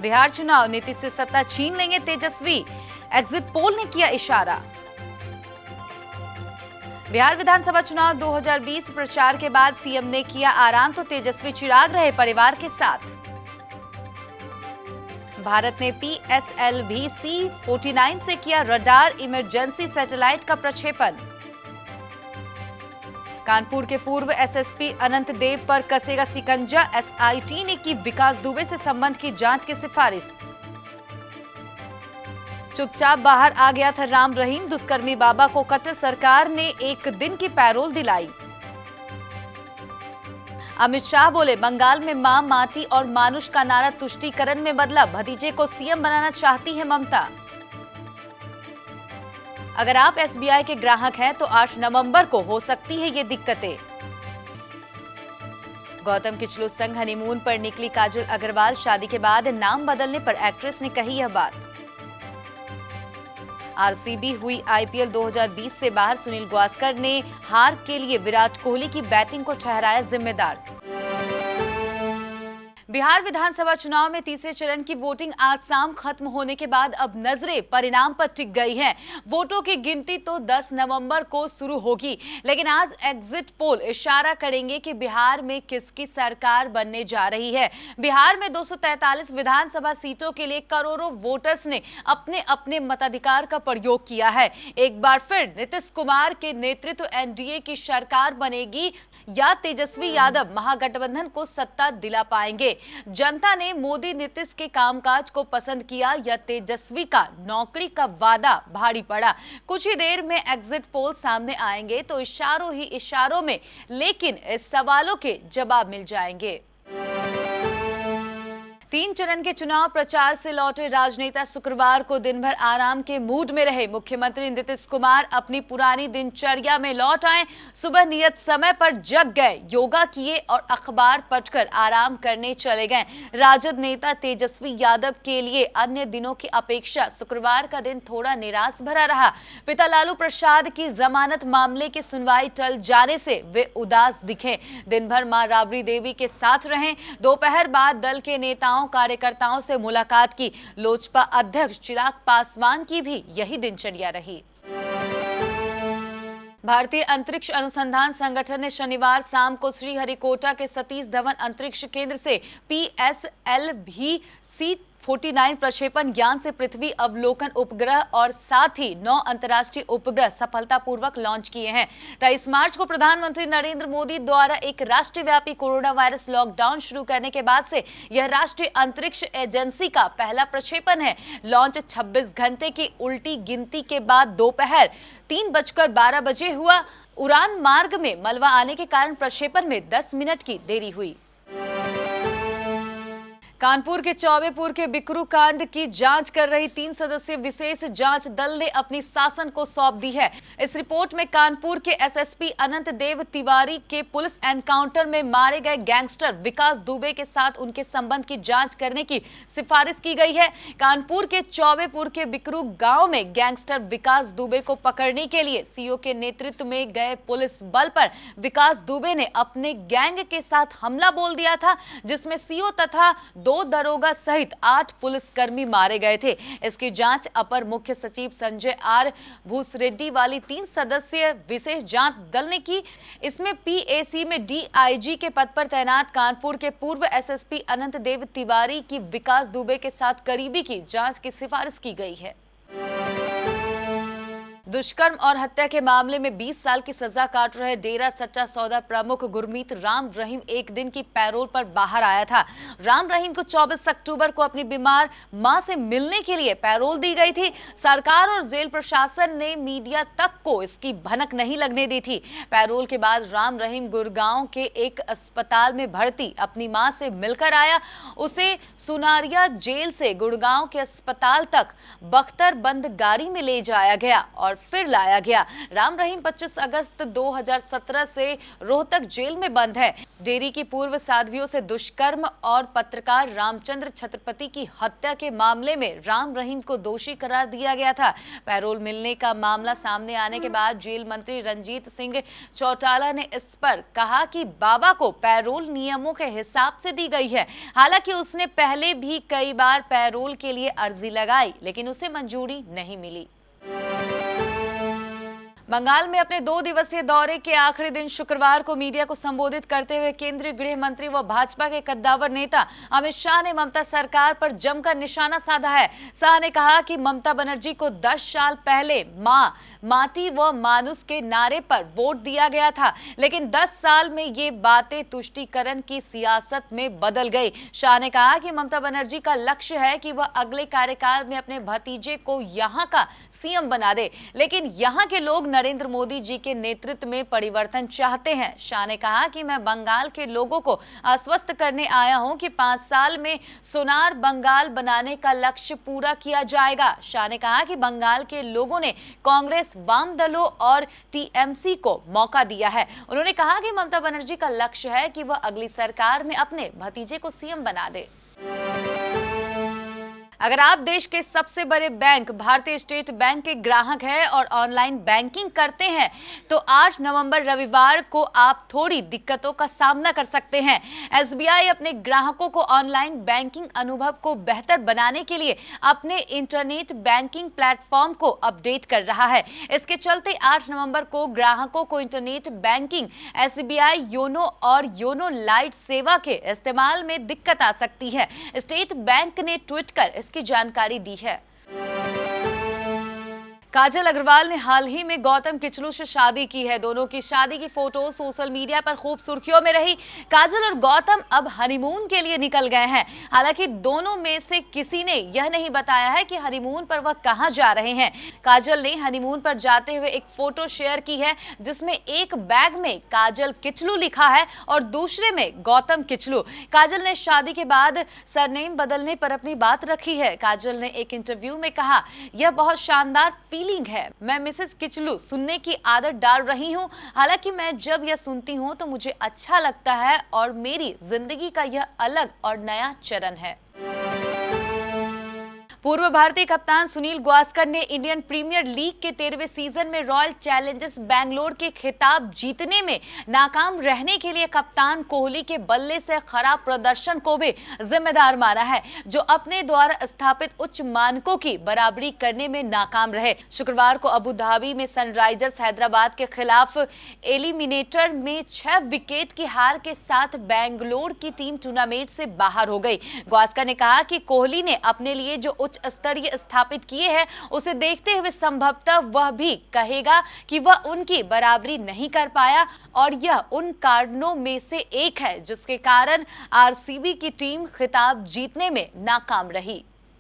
बिहार चुनाव नीतीश से सत्ता छीन लेंगे तेजस्वी, एग्जिट पोल ने किया इशारा। बिहार विधानसभा चुनाव 2020 प्रचार के बाद सीएम ने किया आराम तो तेजस्वी चिराग रहे परिवार के साथ। भारत ने PSLV C-49 से किया रडार इमरजेंसी सैटेलाइट का प्रक्षेपण। कानपुर के पूर्व SSP अनंत देव पर कसेगा सिकंजा, SIT ने की विकास दुबे से संबंध की जांच की सिफारिश। चुपचाप बाहर आ गया था राम रहीम, दुष्कर्मी बाबा को कटर सरकार ने एक दिन की पैरोल दिलाई। अमित शाह बोले बंगाल में मां, माटी और मानुष का नारा तुष्टीकरण में बदला, भतीजे को सीएम बनाना चाहती है ममता। अगर आप SBI के ग्राहक हैं तो 8 नवंबर को हो सकती है ये दिक्कतें। गौतम किचलू संग हनीमून पर निकली काजल अग्रवाल, शादी के बाद नाम बदलने पर एक्ट्रेस ने कही यह बात। RCB हुई IPL 2020 से बाहर, सुनील गावस्कर ने हार के लिए विराट कोहली की बैटिंग को ठहराया जिम्मेदार। बिहार विधानसभा चुनाव में तीसरे चरण की वोटिंग आज शाम खत्म होने के बाद अब नजरें परिणाम पर टिक गई हैं। वोटों की गिनती तो 10 नवंबर को शुरू होगी, लेकिन आज एग्जिट पोल इशारा करेंगे कि बिहार में किसकी सरकार बनने जा रही है। बिहार में 243 विधानसभा सीटों के लिए करोड़ों वोटर्स ने अपने अपने मताधिकार का प्रयोग किया है। एक बार फिर नीतीश कुमार के नेतृत्व NDA की सरकार बनेगी या तेजस्वी यादव महागठबंधन को सत्ता दिला पाएंगे। जनता ने मोदी नीतीश के कामकाज को पसंद किया या तेजस्वी का नौकरी का वादा भारी पड़ा। कुछ ही देर में एग्जिट पोल सामने आएंगे तो इशारों ही इशारों में, लेकिन इस सवालों के जवाब मिल जाएंगे। 3 चरण के चुनाव प्रचार से लौटे राजनेता शुक्रवार को दिन भर आराम के मूड में रहे। मुख्यमंत्री नीतीश कुमार अपनी पुरानी दिनचर्या में लौट आए। सुबह नियत समय पर जग गए, योगा किए और अखबार पढ़कर आराम करने चले गए। राजद नेता तेजस्वी यादव के लिए अन्य दिनों की अपेक्षा शुक्रवार का दिन थोड़ा निराश भरा रहा। पिता लालू प्रसाद की जमानत मामले की सुनवाई टल जाने से वे उदास दिखे। दिन भर मां राबड़ी देवी के साथ रहे। दोपहर बाद दल के नेताओं कार्यकर्ताओं से मुलाकात की। लोजपा अध्यक्ष चिराग पासवान की भी यही दिनचर्या रही। भारतीय अंतरिक्ष अनुसंधान संगठन ने शनिवार शाम को श्रीहरिकोटा के सतीश धवन अंतरिक्ष केंद्र से PSLV C-49 प्रक्षेपण यान से पृथ्वी अवलोकन उपग्रह और साथ ही 9 अंतर्राष्ट्रीय उपग्रह सफलतापूर्वक लॉन्च किए हैं। 23 मार्च को प्रधानमंत्री नरेंद्र मोदी द्वारा एक राष्ट्रव्यापी कोरोना वायरस लॉकडाउन शुरू करने के बाद से यह राष्ट्रीय अंतरिक्ष एजेंसी का पहला प्रक्षेपण है। लॉन्च 26 घंटे की उल्टी गिनती के बाद दोपहर 3:12 बजे हुआ। उड़ान मार्ग में मलबा आने के कारण प्रक्षेपण में 10 मिनट की देरी हुई। कानपुर के चौबेपुर के बिकरू कांड की जांच कर रही 3 सदस्यीय विशेष जांच दल ने अपनी शासन को सौंप दी है। इस रिपोर्ट में कानपुर के SSP अनंत देव तिवारी के पुलिस एनकाउंटर में मारे गए गैंगस्टर विकास दुबे के साथ उनके संबंध की जांच करने की सिफारिश की गई है। कानपुर के चौबेपुर के बिकरू गांव में गैंगस्टर विकास दुबे को पकड़ने के लिए CO के नेतृत्व में गए पुलिस बल पर विकास दुबे ने अपने गैंग के साथ हमला बोल दिया था, जिसमें CO तथा 2 दरोगा सहित 8 पुलिसकर्मी मारे गए थे। इसकी जांच अपर मुख्य सचिव संजय R भूसरेड्डी वाली 3 सदस्यीय विशेष जांच दल ने की। इसमें PAC में DIG के पद पर तैनात कानपुर के पूर्व SSP अनंत देव तिवारी की विकास दुबे के साथ करीबी की जांच की सिफारिश की गई है। दुष्कर्म और हत्या के मामले में 20 साल की सजा काट रहे डेरा सच्चा सौदा प्रमुख गुरमीत राम रहीम एक दिन की पैरोल पर बाहर आया था। राम रहीम को 24 अक्टूबर को अपनी बीमार मां से मिलने के लिए पैरोल दी गई थी। सरकार और जेल प्रशासन ने मीडिया तक को इसकी भनक नहीं लगने दी थी। पैरोल के बाद राम रहीम गुड़गांव के एक अस्पताल में भर्ती अपनी मां से मिलकर आया। उसे सुनारिया जेल से गुड़गांव के अस्पताल तक बख्तरबंद गाड़ी में ले जाया गया और फिर लाया गया। राम रहीम 25 अगस्त 2017 से रोहतक जेल में बंद है। डेरी की पूर्व साध्वियों से दुष्कर्म और पत्रकार रामचंद्र छत्रपति की हत्या के मामले में राम रहीम को दोषी करार दिया गया था। पैरोल मिलने का मामला सामने आने के बाद जेल मंत्री रणजीत सिंह चौटाला ने इस पर कहा कि बाबा को पैरोल नियमों के हिसाब से दी गई है। हालांकि उसने पहले भी कई बार पैरोल के लिए अर्जी लगाई, लेकिन उसे मंजूरी नहीं मिली। बंगाल में अपने 2 दिवसीय दौरे के आखिरी दिन शुक्रवार को मीडिया को संबोधित करते हुए केंद्रीय गृह मंत्री व भाजपा के कद्दावर नेता अमित शाह ने ममता सरकार पर जमकर निशाना साधा है। शाह ने कहा कि ममता बनर्जी को 10 साल पहले मां, माटी व मानुष के नारे पर वोट दिया गया था, लेकिन 10 साल में ये बातें तुष्टीकरण की सियासत में बदल गई। शाह ने कहा कि ममता बनर्जी का लक्ष्य है कि वह अगले कार्यकाल में अपने भतीजे को यहां का सीएम बना दे, लेकिन यहां के लोग नरेंद्र मोदी जी के नेतृत्व में परिवर्तन चाहते हैं। शाह ने कहा कि मैं बंगाल के लोगों को आश्वस्त करने आया हूं कि 5 साल में सोनार बंगाल बनाने का लक्ष्य पूरा किया जाएगा। शाह ने कहा कि बंगाल के लोगों ने कांग्रेस, वाम दलों और टीएमसी को मौका दिया है। उन्होंने कहा कि ममता बनर्जी का लक्ष्य है कि वह अगली सरकार में अपने भतीजे को सीएम बना दे। अगर आप देश के सबसे बड़े बैंक भारतीय स्टेट बैंक के ग्राहक हैं और ऑनलाइन बैंकिंग करते हैं, तो 8 नवंबर रविवार को आप थोड़ी दिक्कतों का सामना कर सकते हैं। एसबीआई अपने ग्राहकों को ऑनलाइन बैंकिंग अनुभव को बेहतर बनाने के लिए अपने इंटरनेट बैंकिंग प्लेटफॉर्म को अपडेट कर रहा है। इसके चलते 8 नवंबर को ग्राहकों को इंटरनेट बैंकिंग, एसबीआई योनो और योनो लाइट सेवा के इस्तेमाल में दिक्कत आ सकती है। स्टेट बैंक ने ट्वीट कर की जानकारी दी है। काजल अग्रवाल ने हाल ही में गौतम किचलू से शादी की है। दोनों की शादी की फोटो सोशल मीडिया पर खूब सुर्खियों में रही। काजल और गौतम अब हनीमून के लिए निकल गए हैं। हालांकि दोनों में से किसी ने यह नहीं बताया है कि हनीमून पर वह कहां जा रहे हैं। काजल ने हनीमून पर जाते हुए एक फोटो शेयर की है, जिसमें एक बैग में काजल किचलू लिखा है और दूसरे में गौतम किचलू। काजल ने शादी के बाद सरनेम बदलने पर अपनी बात रखी है। काजल ने एक इंटरव्यू में कहा, यह बहुत शानदार फीलिंग है। मैं मिसेस किचलू सुनने की आदत डाल रही हूं। हालांकि मैं जब यह सुनती हूं तो मुझे अच्छा लगता है और मेरी जिंदगी का यह अलग और नया चरण है। पूर्व भारतीय कप्तान सुनील गावस्कर ने इंडियन प्रीमियर लीग के 13वें सीजन में रॉयल चैलेंजर्स बैंगलोर के खिताब जीतने में नाकाम रहने के लिए कप्तान कोहली के बल्ले से खराब प्रदर्शन को भी जिम्मेदार माना है, जो अपने द्वारा स्थापित उच्च मानकों की बराबरी करने में नाकाम रहे। शुक्रवार को अबू धाबी में सनराइजर्स हैदराबाद के खिलाफ एलिमिनेटर में 6 विकेट की हार के साथ बैंगलोर की टीम टूर्नामेंट से बाहर हो गई। गावस्कर ने कहा कि कोहली ने अपने लिए जो उच्च स्तरीय स्थापित किए हैं, उसे देखते हुए संभवतः वह भी कहेगा कि वह उनकी बराबरी नहीं कर पाया और यह उन कारणों में से एक है जिसके कारण आरसीबी की टीम खिताब जीतने में नाकाम रही।